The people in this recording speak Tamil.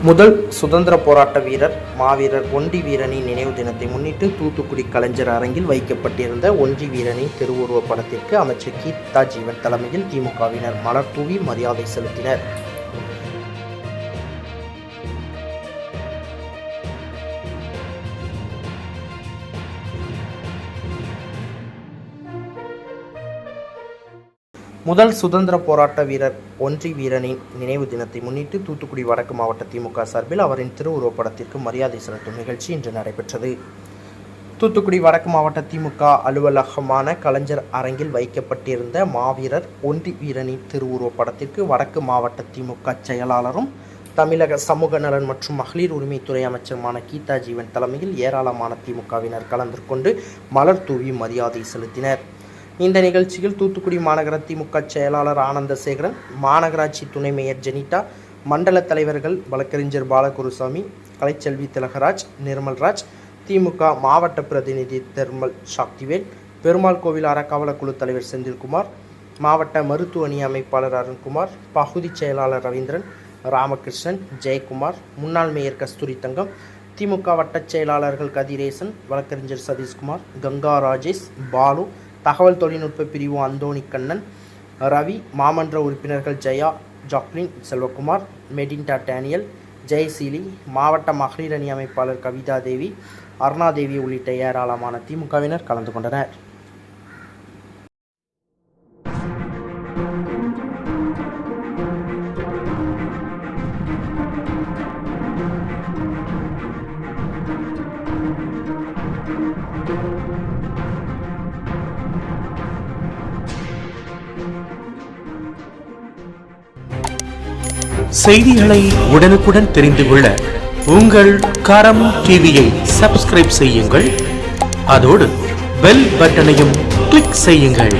முதல் சுதந்திர போராட்ட வீரர் மாவீரர் ஒண்டி வீரனின் நினைவு தினத்தை முன்னிட்டு தூத்துக்குடி கலைஞர் அரங்கில் வைக்கப்பட்டிருந்த ஒண்டி வீரனின் திருவுருவ படத்திற்கு அமைச்சர் கீதா ஜீவன் தலைமையில் திமுகவினர் மலர் தூவி மரியாதை செலுத்தினர். முதல் சுதந்திர போராட்ட வீரர் ஒண்டி வீரனின் நினைவு தினத்தை முன்னிட்டு தூத்துக்குடி வடக்கு மாவட்ட திமுக சார்பில் அவரின் திருவுருவப் படத்திற்கு மரியாதை செலுத்தும் நிகழ்ச்சி இன்று நடைபெற்றது. தூத்துக்குடி வடக்கு மாவட்ட திமுக அலுவலகமான கலைஞர் அரங்கில் வைக்கப்பட்டிருந்த மாவீரர் ஒண்டி வீரனின் திருவுருவப் படத்திற்கு வடக்கு மாவட்ட திமுக செயலாளரும் தமிழக சமூக நலன் மற்றும் மகளிர் உரிமைத்துறை அமைச்சருமான கீதா ஜீவன் தலைமையில் ஏராளமான திமுகவினர் கலந்து கொண்டு மலர் தூவி மரியாதை செலுத்தினர். இந்த நிகழ்ச்சியில் தூத்துக்குடி மாநகர திமுக செயலாளர் ஆனந்தசேகரன், மாநகராட்சி துணை மேயர் ஜெனிட்டா, மண்டல தலைவர்கள் வழக்கறிஞர் பாலகுருசாமி, கலைச்செல்வி திலகராஜ், நிர்மல்ராஜ், திமுக மாவட்ட பிரதிநிதி தெர்மல் சக்திவேல், பெருமாள் கோவில் அறக்காவலர் குழு தலைவர் செந்தில்குமார், மாவட்ட மருத்துவ அணி அமைப்பாளர் அருண்குமார், பகுதி செயலாளர் ரவீந்திரன், ராமகிருஷ்ணன், ஜெயக்குமார், முன்னாள் மேயர் கஸ்தூரி தங்கம், திமுக வட்டச் செயலாளர்கள் கதிரேசன், வழக்கறிஞர் சதீஷ்குமார், கங்கா ராஜேஷ், பாலு, தகவல் தொழில்நுட்ப பிரிவு அந்தோணி கண்ணன், ரவி, மாமன்ற உறுப்பினர்கள் ஜெயா, ஜாக்லின், செல்வகுமார், மெடின்டா டேனியல், ஜெயசீலி, மாவட்ட மகளிர் அணி அமைப்பாளர் கவிதா தேவி, அருணாதேவி உள்ளிட்ட ஏராளமான திமுகவினர் கலந்து கொண்டனர். செய்திகளை உடனுக்குடன் தெரிந்து கொள்ள உங்கள் கரம் டிவியை சப்ஸ்கிரைப் செய்யுங்கள். அதோடு பெல் பட்டனையும் கிளிக் செய்யுங்கள்.